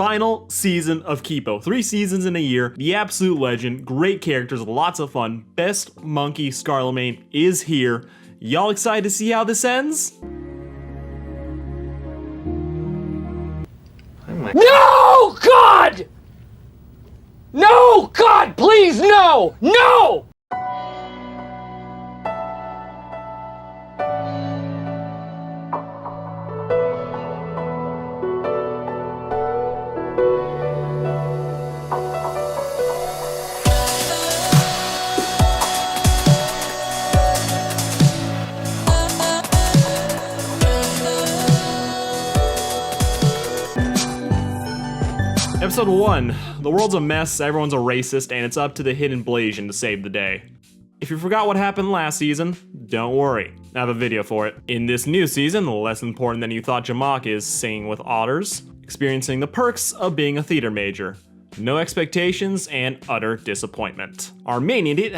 Final season of Kipo. 3 seasons in a year. The absolute legend. Great characters, lots of fun. Best monkey Scarlemagne is here. Y'all excited to see how this ends? No, God! No, God, please, no! No! Episode 1. The world's a mess, everyone's a racist, and it's up to the hidden Blasian to save the day. If you forgot what happened last season, don't worry. I have a video for it. In this new season, less important than you thought Jamak is singing with otters, experiencing the perks of being a theater major. No expectations and utter disappointment. Our main idiot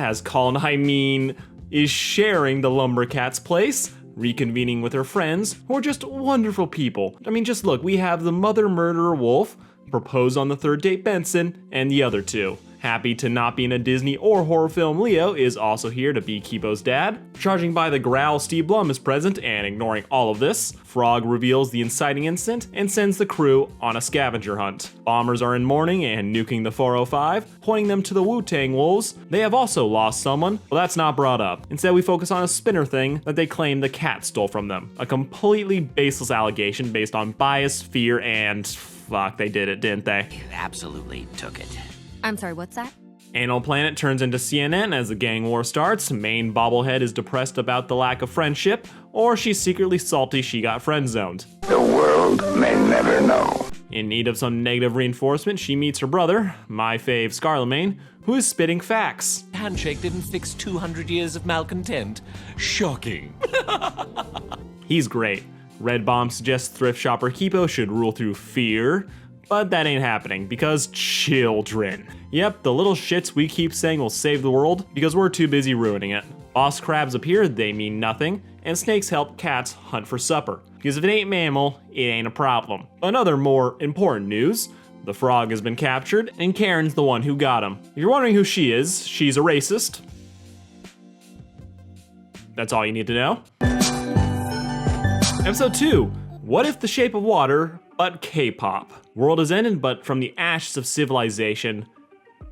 is sharing the Lumbercat's place, reconvening with her friends, who are just wonderful people. Just look, we have the mother murderer Wolf, propose on the third date Benson, and the other two. Happy to not be in a Disney or horror film, Leo is also here to be Kipo's dad. Charging by the growl, Steve Blum is present, and ignoring all of this, Frog reveals the inciting incident and sends the crew on a scavenger hunt. Bombers are in mourning and nuking the 405, pointing them to the Wu-Tang Wolves. They have also lost someone, but that's not brought up. Instead, we focus on a spinner thing that they claim the cat stole from them. A completely baseless allegation based on bias, fear, and fuck, they did it, didn't they? You absolutely took it. I'm sorry, what's that? Animal Planet turns into CNN as the gang war starts. Main bobblehead is depressed about the lack of friendship, or she's secretly salty she got friend-zoned. The world may never know. In need of some negative reinforcement, she meets her brother, my fave Scarlemagne, who is spitting facts. Handshake didn't fix 200 years of malcontent. Shocking. He's great. Red Bomb suggests thrift shopper Kipo should rule through fear, but that ain't happening because children. Yep, the little shits we keep saying will save the world because we're too busy ruining it. Boss crabs appear, they mean nothing, and snakes help cats hunt for supper. Because if it ain't mammal, it ain't a problem. Another more important news, the frog has been captured, and Karen's the one who got him. If you're wondering who she is, she's a racist. That's all you need to know. Episode 2, What If the Shape of Water, but K-pop? World has ended, but from the ashes of civilization,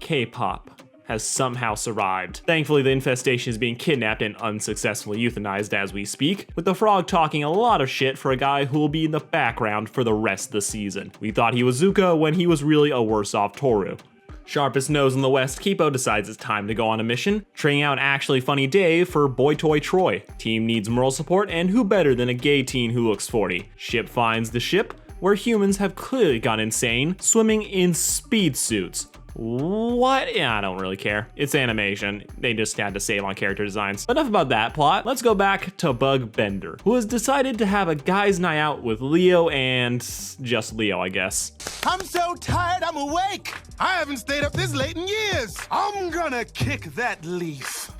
K-pop has somehow survived. Thankfully, the infestation is being kidnapped and unsuccessfully euthanized as we speak, with the frog talking a lot of shit for a guy who will be in the background for the rest of the season. We thought he was Zuko when he was really a worse off Toru. Sharpest nose in the West, Kipo decides it's time to go on a mission, trading out actually funny Dave for boy toy Troy. Team needs moral support, and who better than a gay teen who looks 40? Ship finds the ship, where humans have clearly gone insane, swimming in speed suits. What? Yeah, I don't really care. It's animation. They just had to save on character designs. Enough about that plot. Let's go back to Bug Bender, who has decided to have a guy's night out with Leo and just Leo, I guess. I'm so tired, I'm awake. I haven't stayed up this late in years. I'm gonna kick that leaf.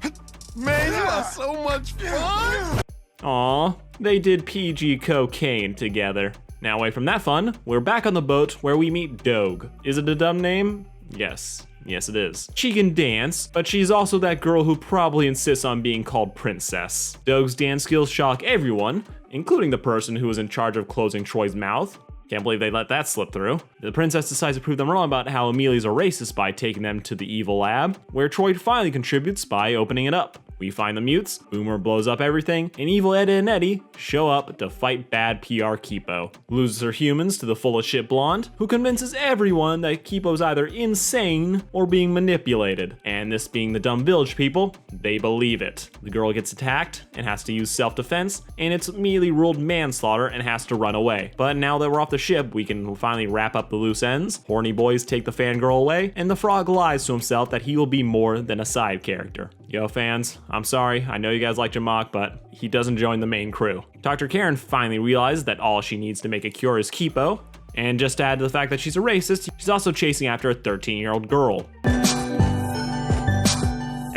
Man, you are so much fun. Aw, they did PG cocaine together. Now away from that fun, we're back on the boat where we meet Dogue. Is it a dumb name? Yes it is. She can dance, but she's also that girl who probably insists on being called Princess. Dogue's dance skills shock everyone, including the person who was in charge of closing Troy's mouth. Can't believe they let that slip through. The princess decides to prove them wrong about how Amelia's a racist by taking them to the evil lab, where Troy finally contributes by opening it up. We find the mutes, Boomer blows up everything, and evil Ed and Eddie show up to fight bad PR Kipo. Loses her humans to the full of shit blonde, who convinces everyone that Kipo's either insane or being manipulated. And this being the dumb village people, they believe it. The girl gets attacked and has to use self-defense, and it's immediately ruled manslaughter and has to run away. But now that we're off the ship, we can finally wrap up the loose ends. Horny boys take the fangirl away, and the frog lies to himself that he will be more than a side character. Yo fans, I'm sorry, I know you guys like Jamak, but he doesn't join the main crew. Dr. Karen finally realizes that all she needs to make a cure is Kipo, and just to add to the fact that she's a racist, she's also chasing after a 13-year-old girl.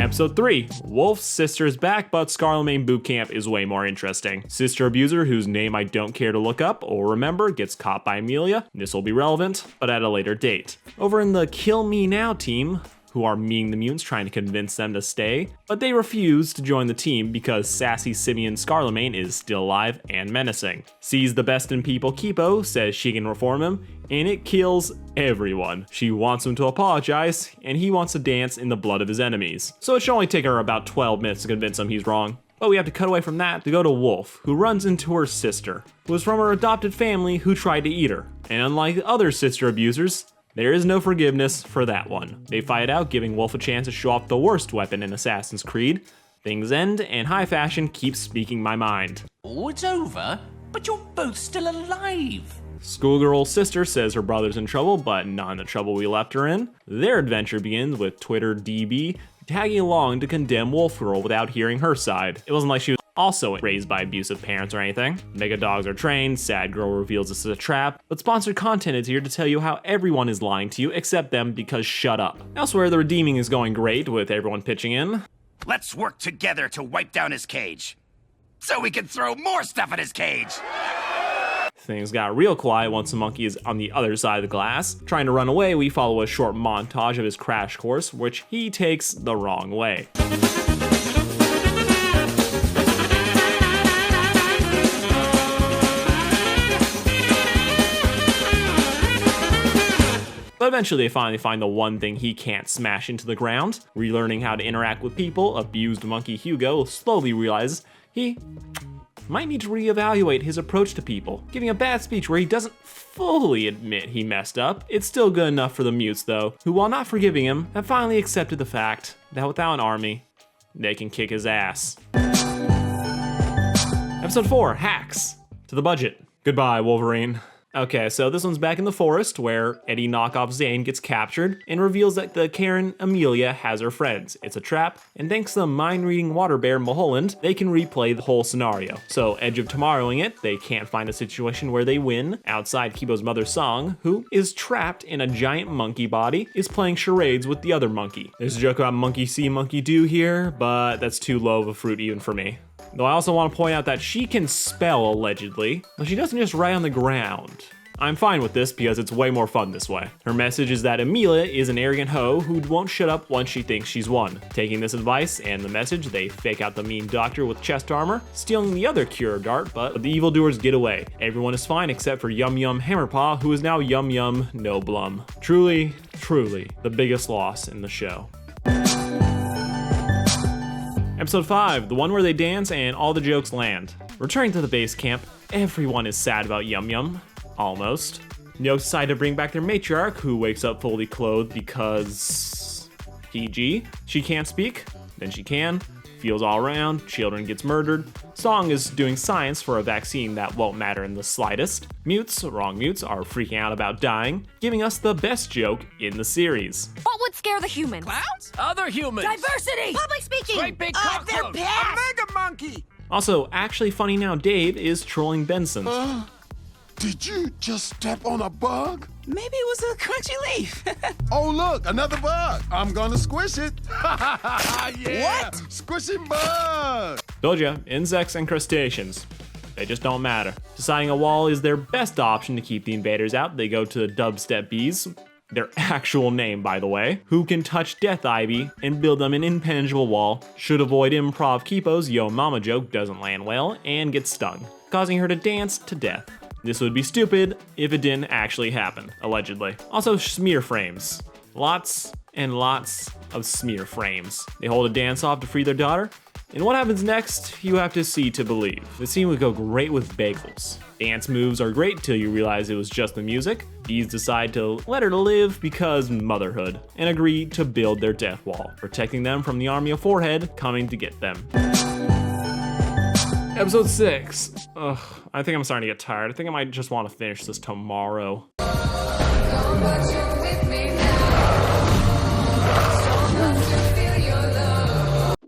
Episode 3, Wolf's sister's back, but Scarlemagne boot camp is way more interesting. Sister abuser, whose name I don't care to look up or remember, gets caught by Amelia. This will be relevant, but at a later date. Over in the Kill Me Now team, who are meeting the mutants trying to convince them to stay, but they refuse to join the team because sassy Simeon Scarlemagne is still alive and menacing. Sees the best in people Kipo, says she can reform him, and it kills everyone. She wants him to apologize, and he wants to dance in the blood of his enemies. So it should only take her about 12 minutes to convince him he's wrong. But we have to cut away from that to go to Wolf, who runs into her sister, who is from her adopted family who tried to eat her. And unlike other sister abusers, there is no forgiveness for that one. They fight out, giving Wolf a chance to show off the worst weapon in Assassin's Creed. Things end, and High Fashion keeps speaking my mind. Oh, it's over? But you're both still alive. Schoolgirl's sister says her brother's in trouble, but not in the trouble we left her in. Their adventure begins with Twitter DB tagging along to condemn Wolf Girl without hearing her side. It wasn't like she was also raised by abusive parents or anything. Mega dogs are trained, Sad Girl reveals this is a trap, but sponsored content is here to tell you how everyone is lying to you except them because shut up. Elsewhere, the redeeming is going great with everyone pitching in. Let's work together to wipe down his cage, so we can throw more stuff in his cage. Things got real quiet once the monkey is on the other side of the glass. Trying to run away, we follow a short montage of his crash course, which he takes the wrong way. But eventually they finally find the one thing he can't smash into the ground. Relearning how to interact with people, abused monkey Hugo slowly realizes he might need to reevaluate his approach to people. Giving a bad speech where he doesn't fully admit he messed up. It's still good enough for the mutes though, who while not forgiving him, have finally accepted the fact that without an army, they can kick his ass. Episode 4, Hacks. To the budget. Goodbye, Wolverine. Okay, so this one's back in the forest where Eddie knockoff Zane gets captured and reveals that the Karen Amelia has her friends. It's a trap, and thanks to the mind-reading water bear Mulholland, they can replay the whole scenario. So Edge of Tomorrowing it, they can't find a situation where they win. Outside, Kipo's mother Song, who is trapped in a giant monkey body, is playing charades with the other monkey. There's a joke about monkey see, monkey do here, but that's too low of a fruit even for me. Though I also want to point out that she can spell allegedly, but she doesn't just write on the ground. I'm fine with this because it's way more fun this way. Her message is that Amelia is an arrogant hoe who won't shut up once she thinks she's won. Taking this advice and the message, they fake out the mean doctor with chest armor, stealing the other cure dart, but the evildoers get away. Everyone is fine except for Yum Yum Hammerpaw, who is now Yum Yum No Blum. Truly, truly, the biggest loss in the show. Episode 5, the one where they dance and all the jokes land. Returning to the base camp, everyone is sad about Yum Yum. Almost. Yokes decide to bring back their matriarch, who wakes up fully clothed because... PG. She can't speak, then she can. Feels all around, children gets murdered. Song is doing science for a vaccine that won't matter in the slightest. Mutes, wrong mutes, are freaking out about dying, giving us the best joke in the series. What would scare the humans? Clowns? Other humans. Diversity! Public speaking! Great big cockroach. Mega monkey! Also, actually funny now, Dave is trolling Benson. Did you just step on a bug? Maybe it was a crunchy leaf. Oh, look, another bug. I'm gonna squish it. Yeah, What? squishing bug. Told ya, insects and crustaceans. They just don't matter. Deciding a wall is their best option to keep the invaders out, they go to the Dubstep Bees, their actual name by the way, who can touch Death Ivy and build them an impenetrable wall, should avoid improv Kipo's Yo Mama joke doesn't land well, and get stung, causing her to dance to death. This would be stupid if it didn't actually happen, allegedly. Also, smear frames. Lots and lots of smear frames. They hold a dance-off to free their daughter, and what happens next, you have to see to believe. The scene would go great with bagels. Dance moves are great till you realize it was just the music. Bees decide to let her live because motherhood, and agree to build their death wall, protecting them from the army of Forehead coming to get them. Episode 6. Ugh, I think I'm starting to get tired. I think I might just want to finish this tomorrow.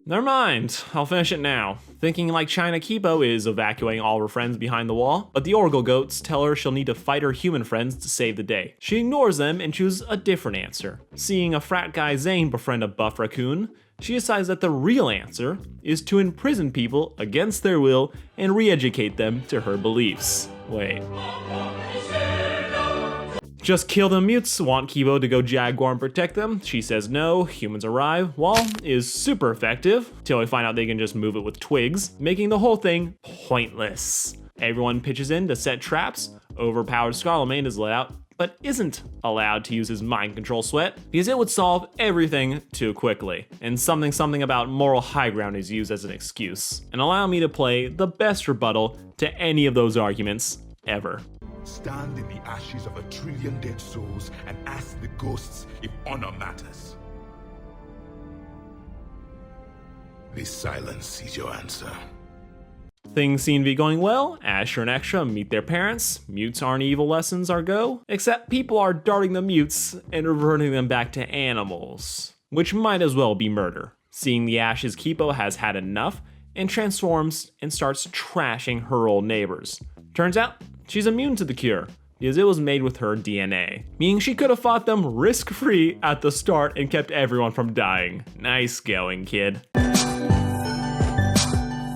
Never mind, I'll finish it now. Thinking like China, Kipo is evacuating all of her friends behind the wall, but the Oracle goats tell her she'll need to fight her human friends to save the day. She ignores them and chooses a different answer. Seeing a frat guy Zane befriend a buff raccoon, she decides that the real answer is to imprison people against their will and re-educate them to her beliefs. Wait. Just kill the mutes, want Kipo to go Jaguar and protect them. She says no, humans arrive. Wall is super effective, till we find out they can just move it with twigs, making the whole thing pointless. Everyone pitches in to set traps. Overpowered Scarlemagne is let out, but isn't allowed to use his mind control sweat because it would solve everything too quickly. And something about moral high ground is used as an excuse. And allow me to play the best rebuttal to any of those arguments ever. Stand in the ashes of 1 trillion dead souls and ask the ghosts if honor matters. This silence is your answer. Things seem to be going well. Asher and Extra meet their parents. Mutes aren't evil lessons are go. Except people are darting the mutes and reverting them back to animals, which might as well be murder. Seeing the ashes, Kipo has had enough and transforms and starts trashing her old neighbors. Turns out, she's immune to the cure because it was made with her DNA, meaning she could have fought them risk-free at the start and kept everyone from dying. Nice going, kid.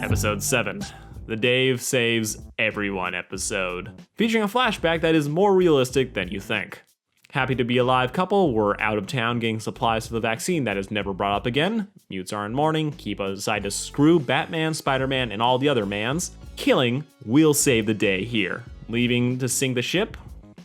Episode 7, the Dave Saves Everyone episode, featuring a flashback that is more realistic than you think. Happy to be alive couple were out of town getting supplies for the vaccine that is never brought up again. Mutes are in mourning. Kipo decide to screw Batman, Spider-Man, and all the other mans. Killing will save the day here. Leaving to sink the ship?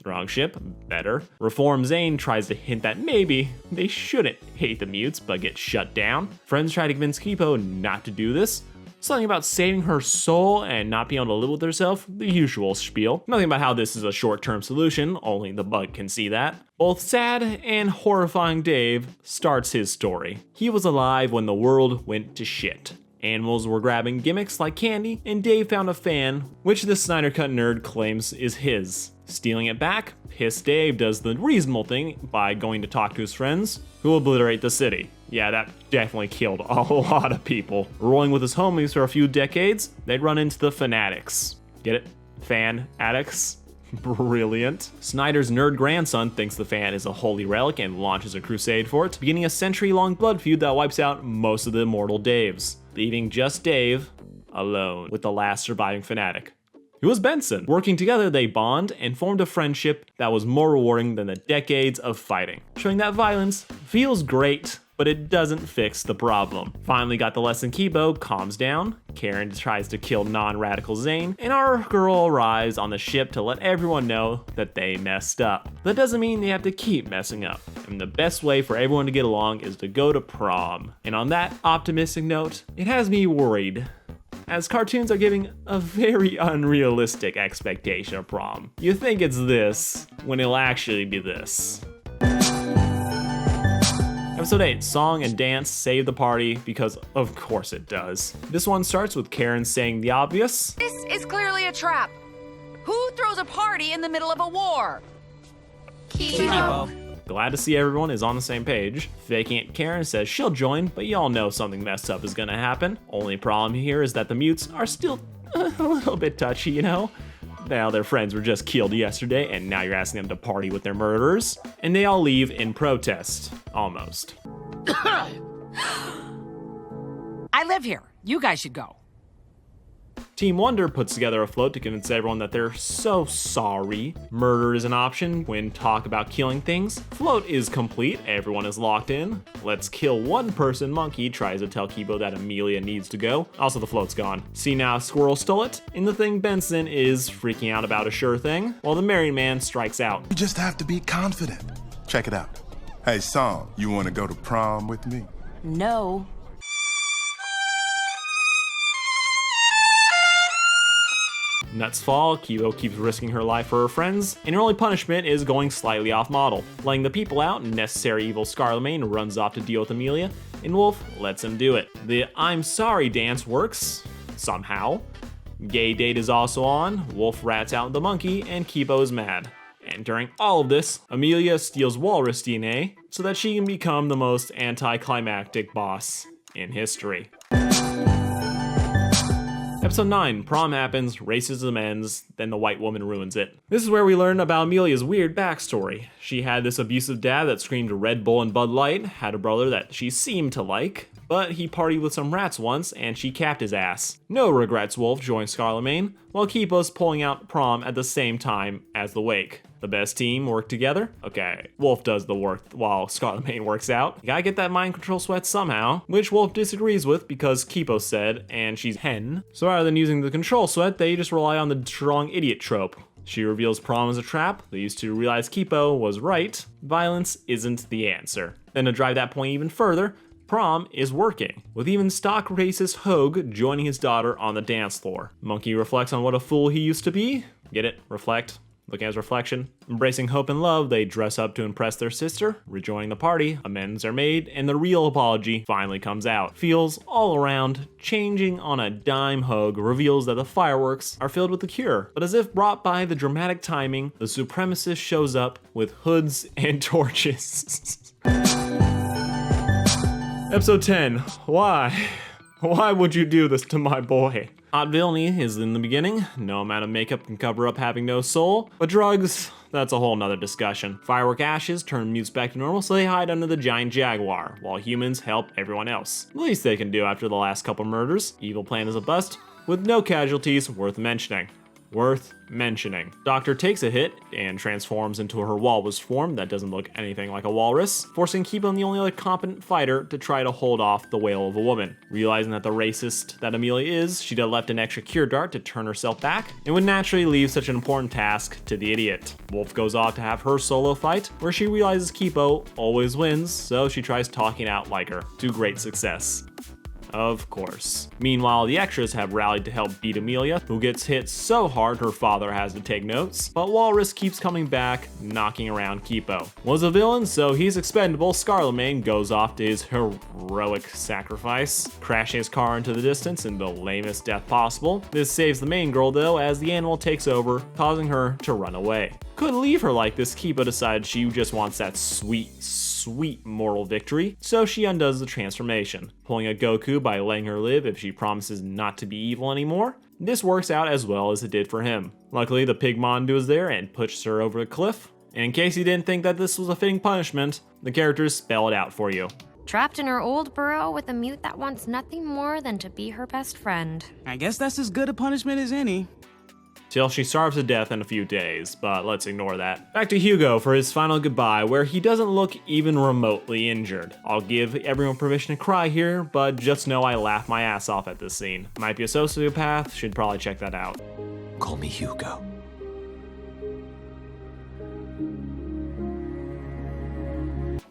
Wrong ship, better. Reform Zane tries to hint that maybe they shouldn't hate the mutes but get shut down. Friends try to convince Kipo not to do this. Something about saving her soul and not being able to live with herself, the usual spiel. Nothing about how this is a short-term solution, only the bug can see that. Both sad and horrifying Dave starts his story. He was alive when the world went to shit. Animals were grabbing gimmicks like candy, and Dave found a fan, which the Snyder Cut nerd claims is his. Stealing it back, pissed Dave does the reasonable thing by going to talk to his friends, who obliterate the city. Yeah, that definitely killed a lot of people. Rolling with his homies for a few decades, they'd run into the fanatics. Get it? Fan addicts? Brilliant. Snyder's nerd grandson thinks the fan is a holy relic and launches a crusade for it, beginning a century-long blood feud that wipes out most of the immortal Daves, leaving just Dave alone with the last surviving fanatic, who was Benson. Working together, they bond and formed a friendship that was more rewarding than the decades of fighting, showing that violence feels great, but it doesn't fix the problem. Finally got the lesson. Kipo calms down, Karen tries to kill non-radical Zane, and our girl arrives on the ship to let everyone know that they messed up. That doesn't mean they have to keep messing up, and the best way for everyone to get along is to go to prom. And on that optimistic note, it has me worried, as cartoons are giving a very unrealistic expectation of prom. You think it's this, when it'll actually be this. Episode 8, Song and Dance Save the Party, because of course it does. This one starts with Karen saying the obvious. This is clearly a trap. Who throws a party in the middle of a war? Kipo. Glad to see everyone is on the same page. Faking it, Karen says she'll join, but y'all know something messed up is gonna happen. Only problem here is that the mutes are still a little bit touchy, you know? Now their friends were just killed yesterday, and now you're asking them to party with their murderers. And they all leave in protest, almost. I live here. You guys should go. Team Wonder puts together a float to convince everyone that they're so sorry. Murder is an option when talk about killing things. Float is complete, everyone is locked in. Let's kill one person monkey tries to tell Kipo that Amelia needs to go. Also, the float's gone. See now, Squirrel stole it. And the thing Benson is freaking out about a sure thing, while the married man strikes out. You just have to be confident. Check it out. Hey, Song, you want to go to prom with me? No. Nuts fall, Kipo keeps risking her life for her friends, and her only punishment is going slightly off model. Letting the people out, necessary evil Scarlemagne runs off to deal with Amelia, and Wolf lets him do it. The I'm sorry dance works, somehow. Gay date is also on, Wolf rats out the monkey, and Kipo is mad. And during all of this, Amelia steals walrus DNA so that she can become the most anticlimactic boss in history. Episode 9, Prom happens, racism ends, then the white woman ruins it. This is where we learn about Amelia's weird backstory. She had this abusive dad that screamed Red Bull and Bud Light, had a brother that she seemed to like, but he partied with some rats once and she capped his ass. No regrets Wolf joins Scarlemagne, while Kipo's pulling out Prom at the same time as the wake. The best team work together? Okay, Wolf does the work while Scarlemagne works out. You gotta get that mind control sweat somehow, which Wolf disagrees with because Kipo said, and she's hen. So rather than using the control sweat, they just rely on the strong idiot trope. She reveals Prom as a trap. They used to realize Kipo was right. Violence isn't the answer. Then to drive that point even further, Prom is working, with even stock racist Hogue joining his daughter on the dance floor. Monkey reflects on what a fool he used to be. Get it? Reflect. Looking at his reflection. Embracing hope and love, they dress up to impress their sister, rejoining the party, amends are made, and the real apology finally comes out. Feels all around, changing on a dime. Hogue reveals that the fireworks are filled with the cure, but as if brought by the dramatic timing, the supremacist shows up with hoods and torches. Episode 10, why? Why would you do this to my boy? Hot villainy is in the beginning. No amount of makeup can cover up having no soul. But drugs, that's a whole nother discussion. Firework ashes turn mutes back to normal, so they hide under the giant jaguar, while humans help everyone else. The least they can do after the last couple murders. Evil plan is a bust, with no casualties worth mentioning. Doctor takes a hit and transforms into her walrus form that doesn't look anything like a walrus, forcing Kipo, the only other competent fighter, to try to hold off the wail of a woman. Realizing that the racist that Amelia is, she'd have left an extra cure dart to turn herself back, and would naturally leave such an important task to the idiot. Wolf goes off to have her solo fight, where she realizes Kipo always wins, so she tries talking out like her, to great success. Of course. Meanwhile, the extras have rallied to help beat Amelia, who gets hit so hard her father has to take notes, but Walrus keeps coming back, knocking around Kipo. Was a villain, so he's expendable. Scarlemagne goes off to his heroic sacrifice, crashing his car into the distance in the lamest death possible. This saves the main girl though, as the animal takes over, causing her to run away. Couldn't leave her like this. Kipo decides she just wants that sweet moral victory, so she undoes the transformation, pulling a Goku by letting her live if she promises not to be evil anymore. This works out as well as it did for him. Luckily, the pig Mondu is there and pushes her over the cliff. And in case you didn't think that this was a fitting punishment, the characters spell it out for you. Trapped in her old burrow with a mute that wants nothing more than to be her best friend. I guess that's as good a punishment as any. Till she starves to death in a few days, but let's ignore that. Back to Hugo for his final goodbye, where he doesn't look even remotely injured. I'll give everyone permission to cry here, but just know I laugh my ass off at this scene. Might be a sociopath, should probably check that out. Call me Hugo.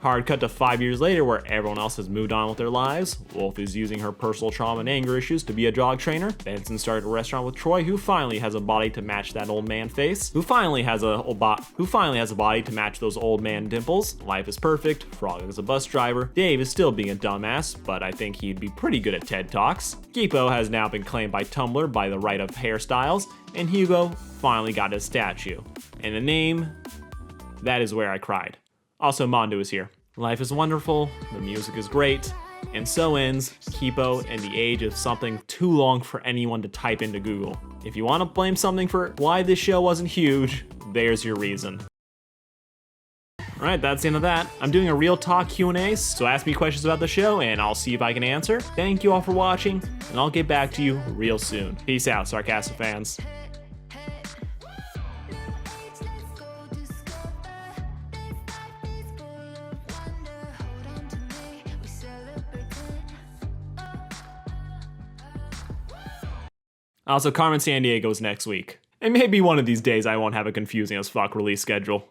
Hard cut to 5 years later, where everyone else has moved on with their lives. Wolf is using her personal trauma and anger issues to be a dog trainer. Benson started a restaurant with Troy, who finally has a body to match that old man face. Who finally has a body to match those old man dimples. Life is perfect. Frog is a bus driver. Dave is still being a dumbass, but I think he'd be pretty good at TED Talks. Kipo has now been claimed by Tumblr by the right of hairstyles, and Hugo finally got his statue. And the name, that is where I cried. Also, Mondu is here. Life is wonderful, the music is great, and so ends Kipo and the age of something too long for anyone to type into Google. If you want to blame something for why this show wasn't huge, there's your reason. Alright, that's the end of that. I'm doing a real talk Q&A, so ask me questions about the show and I'll see if I can answer. Thank you all for watching, and I'll get back to you real soon. Peace out, Sarcastic fans. Also, Carmen Sandiego is next week. And maybe one of these days I won't have a confusing as fuck release schedule.